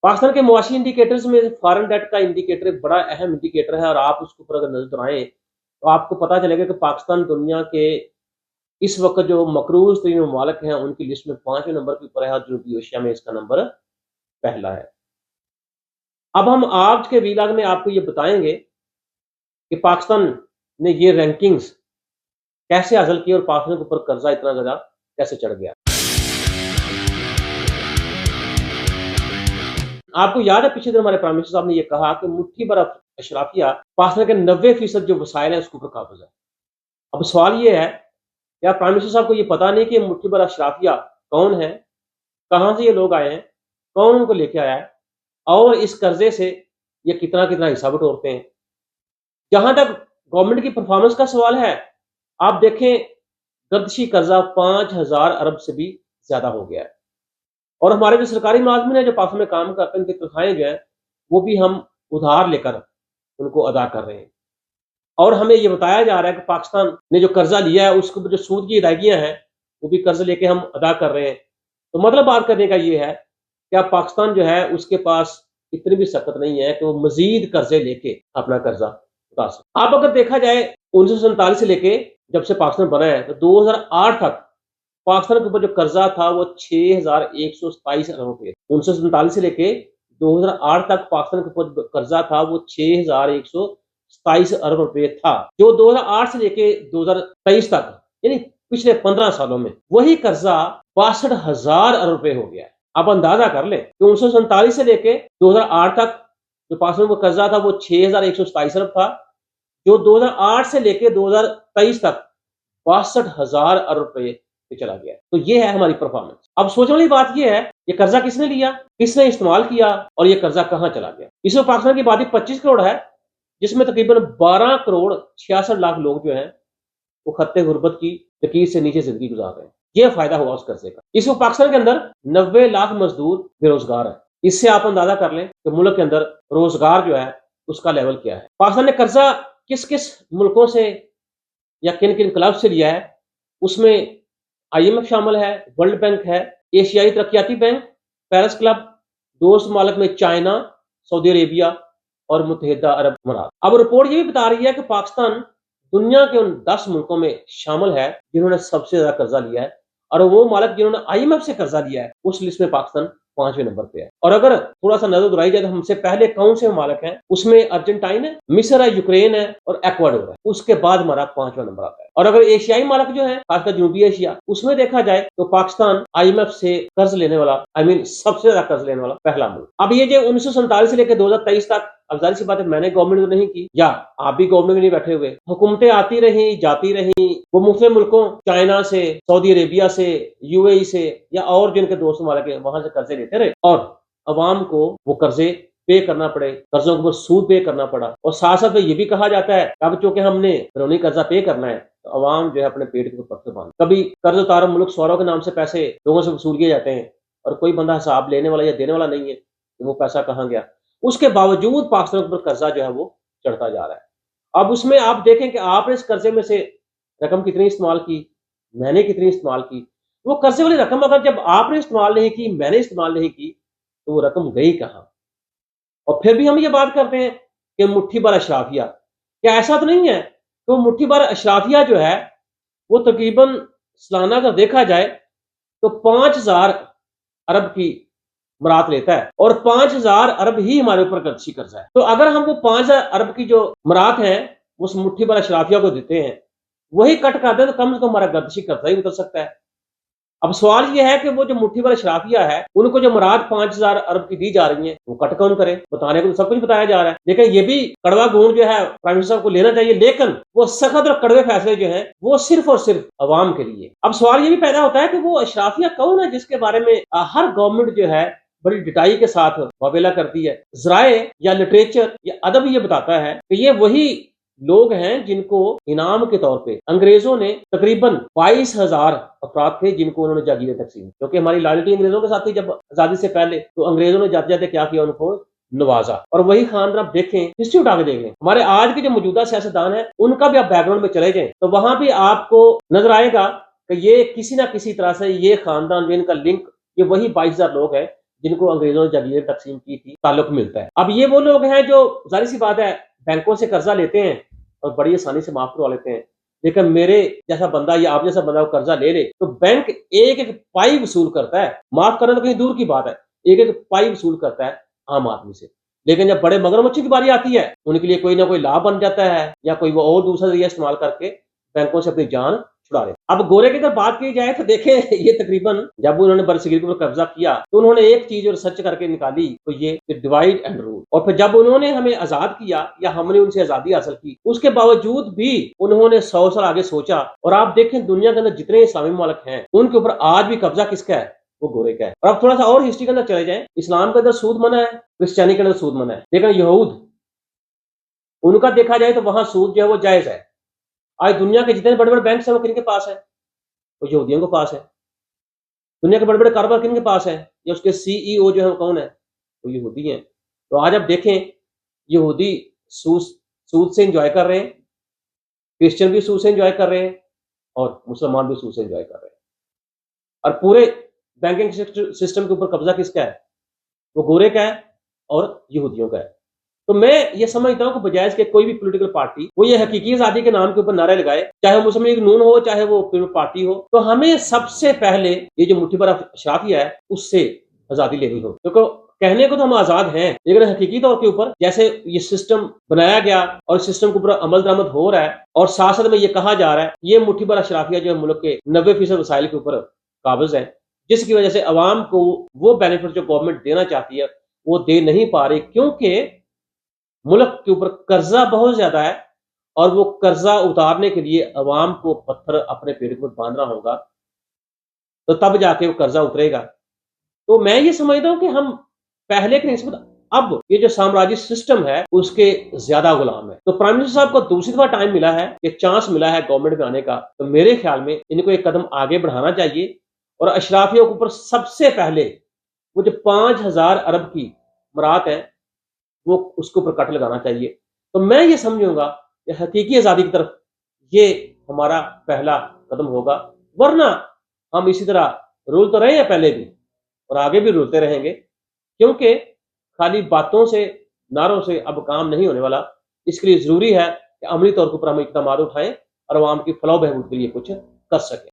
पाकिस्तान के मुआशी इंडिकेटर्स में फॉरेन डेट का इंडिकेटर एक बड़ा अहम इंडिकेटर है और आप उसके ऊपर अगर नजर दौड़ाएं तो आपको पता चलेगा कि पाकिस्तान दुनिया के इस वक्त जो मकरूज तरीन ममालिक हैं उनकी लिस्ट में 5वें नंबर के ऊपर है और जनूबी एशिया में इसका नंबर पहला है। अब हम आज के वीलॉग में आपको ये बताएंगे कि पाकिस्तान ने ये रैंकिंग्स कैसे हासिल की और पाकिस्तान के ऊपर कर्जा इतना ज्यादा कैसे चढ़ गया। आपको याद है पिछले दिन हमारे प्राइम मिनिस्टर साहब ने ये कहा कि मुट्ठी भर अशराफिया पाकिस्तान के 90% जो वसाइल है उसके ऊपर काबज है। अब सवाल ये है क्या प्राइम मिनिस्टर साहब को ये पता नहीं कि मुट्ठी भर अशराफिया कौन है, कहाँ से ये लोग आए हैं, कौन उनको लेके आया है और इस कर्जे से ये कितना कितना हिस्सा बटोरते हैं। जहां तक गवर्नमेंट की परफॉर्मेंस का सवाल है, आप देखें गर्दशी कर्जा 5000 अरब से भी ज्यादा हो गया है और हमारे जो सरकारी मुलाजमिन है जो पाकिस्तान में काम करते हैं उनकी तनख्वाहें जो है वो भी हम उधार लेकर उनको अदा कर रहे हैं और हमें ये बताया जा रहा है कि पाकिस्तान ने जो कर्जा लिया है उसके ऊपर जो सूद की अदायगियां हैं वो भी कर्ज लेके हम अदा कर रहे हैं। तो मतलब बात करने का ये है कि अब पाकिस्तान जो है उसके पास इतनी भी सख्त नहीं है कि वो मजीद कर्जे लेके अपना कर्जा उतार सके। अब अगर देखा जाए 1947 से लेके जब से पाकिस्तान बना है तो 2008 तक पाकिस्तान के ऊपर जो कर्जा था वो 6127 अरब रुपये। 1947 से लेके 2008 तक पाकिस्तान के ऊपर कर्जा था वो 6127 अरब रुपये था, जो 2008 से लेके 2023 तक यानी पिछले 15 सालों में वही कर्जा 62,000 अरब रुपये हो गया है। आप अंदाजा कर लें कि 1947 से लेके 2008 तक जो पाकिस्तान का कर्जा था वो 6127 अरब था, जो 2008 से लेके 2023 तक 62,000 अरब रुपये चला गया। तो ये है हमारी परफॉर्मेंस। अब सोचने वाली बात ये है ये कर्जा किसने लिया, किसने इस्तेमाल किया और ये कर्जा कहां चला गया। इसमें पाकिस्तान की आबादी 25 करोड़ है जिसमें तकरीबन 12 करोड़ 66 लाख लोग जो हैं वो खत्ते गुर्बत की लकीर से नीचे जिंदगी गुजार रहे हैं। ये फायदा हुआ उस कर्जे का। इसमें पाकिस्तान के अंदर 90 लाख मजदूर बेरोजगार है। इससे आप अंदाजा कर लें कि मुल्क के अंदर रोजगार जो है उसका लेवल क्या है। पाकिस्तान ने कर्जा किस किस मुल्कों से या किन किन क्लब से लिया है, उसमें IMF शामिल है, वर्ल्ड बैंक है, एशियाई तरक्याती बैंक, पेरिस क्लब, दोस्त मुल्क में चाइना, सऊदी अरेबिया और मुत्तहिदा अरब अमारात। अब रिपोर्ट ये भी बता रही है कि पाकिस्तान दुनिया के उन 10 मुल्कों में शामिल है जिन्होंने सबसे ज्यादा कर्जा लिया है और वो मुल्क जिन्होंने IMF से कर्जा लिया है उस लिस्ट में पाकिस्तान 5वें नंबर पे है। और अगर थोड़ा सा नजर दोहराई जाए तो हमसे पहले कौन से मुल्क हैं, उसमें अर्जेंटाइन है, मिस्र है, यूक्रेन है और एक्वाडोर है। उसके बाद हमारा 5वां नंबर आता है। और अगर एशियाई मुल्क जो है खासकर जनूबी एशिया उसमें देखा जाए तो पाकिस्तान IMF से कर्ज लेने वाला सबसे ज्यादा कर्ज लेने वाला पहला मुल्क। अब ये जो 1947 से लेकर 2023 तक, अब जाहिर सी बात है मैंने गवर्नमेंट तो नहीं की या आप भी गवर्नमेंट में नहीं बैठे हुए, हुकूमतें आती रही जाती रही, वो मुख्तलिफ मुल्कों चाइना से, सऊदी अरेबिया से, UAE से या और जिनके दोस्त हमारे के वहां से कर्जे लेते रहे और अवाम को वो कर्जे पे करना पड़े, कर्जों के ऊपर सूद पे करना पड़ा। और साथ साथ ये भी कहा जाता है अब चूंकि हमने घरेलू कर्जा पे करना है तो अवाम जो है अपने पेट के ऊपर पत्थर बांध, कभी कर्ज उतारो मुल्क सौरों के नाम से पैसे लोगों से वसूल किए जाते हैं और कोई बंदा हिसाब लेने वाला या देने वाला नहीं है कि वो पैसा कहाँ गया। उसके बावजूद पाकिस्तान के ऊपर कर्जा जो है वो चढ़ता जा रहा है। अब उसमें आप देखें कि आपने इस कर्जे में से रकम कितनी इस्तेमाल की, मैंने कितनी इस्तेमाल की। वो कर्जे वाली रकम अगर जब आपने इस्तेमाल नहीं की, मैंने इस्तेमाल नहीं की, तो वो रकम गई कहाँ। और फिर भी हम ये बात करते हैं कि मुट्ठी भर अशराफिया, क्या ऐसा तो नहीं है तो मुट्ठी भर अशराफिया जो है वो तकरीबन सालाना अगर देखा जाए तो 5000 अरब की मरात लेता है और 5000 अरब ही हमारे ऊपर गर्दशी कर्जा है। तो अगर हम वो 5000 अरब की जो मरात है उस मुट्ठी भर अशराफिया को देते हैं, वही कट कर दे तो कम से कम हमारा गर्दशी कर्जा ही उतर सकता है। अब सवाल यह है कि वो जो मुट्ठी भर अशराफिया है उनको जो मराद 5000 अरब की दी जा रही है वो कट कौन करे। बताने को तो सब कुछ बताया जा रहा है, लेकिन ये भी कड़वा गुण जो है प्राइम मिनिस्टर को लेना चाहिए, लेकिन वो सख्त और कड़वे फैसले जो है वो सिर्फ और सिर्फ अवाम के लिए। अब सवाल ये भी पैदा होता है कि वो अशराफिया कौन है जिसके बारे में हर गवर्नमेंट जो है बड़ी डिटाई के साथ वावेला करती है। जराए या लिटरेचर या अदब ये बताता है कि ये वही लोग हैं जिनको इनाम के तौर पे अंग्रेजों ने तकरीबन 22,000 अफराद थे जिनको उन्होंने जागीरें तकसीम, क्योंकि हमारी लॉयल्टी अंग्रेजों के साथ थी जब आजादी से पहले, तो अंग्रेजों ने जाते जाते क्या किया, उनको नवाजा। और वही खानदान आप देखें, हिस्ट्री उठा के देख लें, हमारे आज के जो मौजूदा सियासतदान है उनका भी आप बैकग्राउंड में चले जाएं तो वहां भी आपको नजर आएगा कि ये किसी ना किसी तरह से ये खानदान जिनका लिंक ये वही 22,000 लोग हैं جن کو انگریزوں نے جاگیر تقسیم کی تھی تعلق ملتا ہے۔ اب یہ وہ لوگ ہیں جو ظاہر سی بات ہے بینکوں سے قرضہ لیتے ہیں اور بڑی آسانی سے معاف کروا لیتے ہیں، لیکن میرے جیسا بندہ یا آپ جیسا بندہ وہ قرضہ لے لے تو بینک ایک ایک پائی وصول کرتا ہے، معاف کرنا تو کہیں دور کی بات ہے، ایک ایک پائی وصول کرتا ہے عام آدمی سے۔ لیکن جب بڑے مگرمچھوں کی باری آتی ہے ان کے لیے کوئی نہ کوئی لاभ بن جاتا ہے یا کوئی وہ اور دوسرا ذریعہ استعمال کر کے بینکوں سے اپنی جان چھڑا رہے۔ اب گورے کی اگر بات کی جائے تو دیکھیں یہ تقریباً جب انہوں نے برصغیر کے اوپر قبضہ کیا تو انہوں نے ایک چیز اور سرچ کر کے نکالی تو یہ کہ ڈیوائڈ اینڈ رول، اور پھر جب انہوں نے ہمیں آزاد کیا یا ہم نے ان سے آزادی حاصل کی اس کے باوجود بھی انہوں نے 100 سال آگے سوچا، اور آپ دیکھیں دنیا کے اندر جتنے اسلامی ممالک ہیں ان کے اوپر آج بھی قبضہ کس کا ہے؟ وہ گورے کا ہے۔ اور اب تھوڑا سا اور ہسٹری کے اندر چلے جائیں، اسلام کے اندر سود منع ہے، کرسچینی کے اندر سود منع ہے، لیکن یہود ان کا دیکھا جائے تو وہاں سود جو ہے وہ جائز ہے۔ آج دنیا کے جتنے بڑے بڑے بینکس ہیں وہ کن کے پاس ہیں؟ وہ یہودیوں کے پاس ہے۔ دنیا کے بڑے بڑے کاروبار کن کے پاس ہیں؟ یا اس کے سی ای او جو ہے وہ کون ہے؟ وہ یہودی ہیں۔ تو آج آپ دیکھیں یہودی سود سے انجوائے کر رہے ہیں، کرسچن بھی سود سے انجوائے کر رہے ہیں، اور مسلمان بھی سود سے انجوائے کر رہے ہیں، اور پورے بینکنگ سسٹم کے اوپر قبضہ کس کا ہے؟ وہ گورے کا ہے اور یہودیوں کا ہے۔ تو میں یہ سمجھتا ہوں کہ بجائے اس کے کوئی بھی پولیٹیکل پارٹی وہ یہ حقیقی آزادی کے نام کے اوپر نعرے لگائے، چاہے وہ مسلم لیگ نون ہو چاہے وہ پارٹی ہو، تو ہمیں سب سے پہلے یہ جو مٹھی بھر اشرافیہ ہے اس سے آزادی لینی ہو، کیونکہ کہنے کو تو ہم آزاد ہیں لیکن حقیقی طور کے اوپر جیسے یہ سسٹم بنایا گیا اور اس سسٹم کے اوپر عمل درآمد ہو رہا ہے، اور ساتھ ساتھ میں یہ کہا جا رہا ہے یہ مٹھی بھر اشرافیہ جو ہے ملک کے 90% وسائل کے اوپر قابض ہے، جس کی وجہ سے عوام کو وہ بینیفٹ جو گورنمنٹ دینا چاہتی ہے وہ دے نہیں پا رہی، کیونکہ ملک کے اوپر قرضہ بہت زیادہ ہے، اور وہ قرضہ اتارنے کے لیے عوام کو پتھر اپنے پیٹ پر باندھنا ہوگا تو تب جا کے وہ قرضہ اترے گا۔ تو میں یہ سمجھتا ہوں کہ ہم پہلے کی نسبت اب یہ جو سامراجی سسٹم ہے اس کے زیادہ غلام ہے۔ تو پرائم منسٹر صاحب کو دوسری دفعہ ٹائم ملا ہے، یہ چانس ملا ہے گورنمنٹ میں آنے کا، تو میرے خیال میں ان کو ایک قدم آگے بڑھانا چاہیے، اور اشرافیوں کے اوپر سب سے پہلے وہ جو 5000 ارب کی مراد ہے وہ اس کے اوپر کٹ لگانا چاہیے۔ تو میں یہ سمجھوں گا کہ حقیقی آزادی کی طرف یہ ہمارا پہلا قدم ہوگا، ورنہ ہم اسی طرح رول تو رہے ہیں پہلے بھی اور آگے بھی رولتے رہیں گے، کیونکہ خالی باتوں سے نعروں سے اب کام نہیں ہونے والا۔ اس کے لیے ضروری ہے کہ عملی طور پر ہم اقدامات اٹھائیں اور عوام کی فلاح و بہبود کے لیے کچھ کر سکیں۔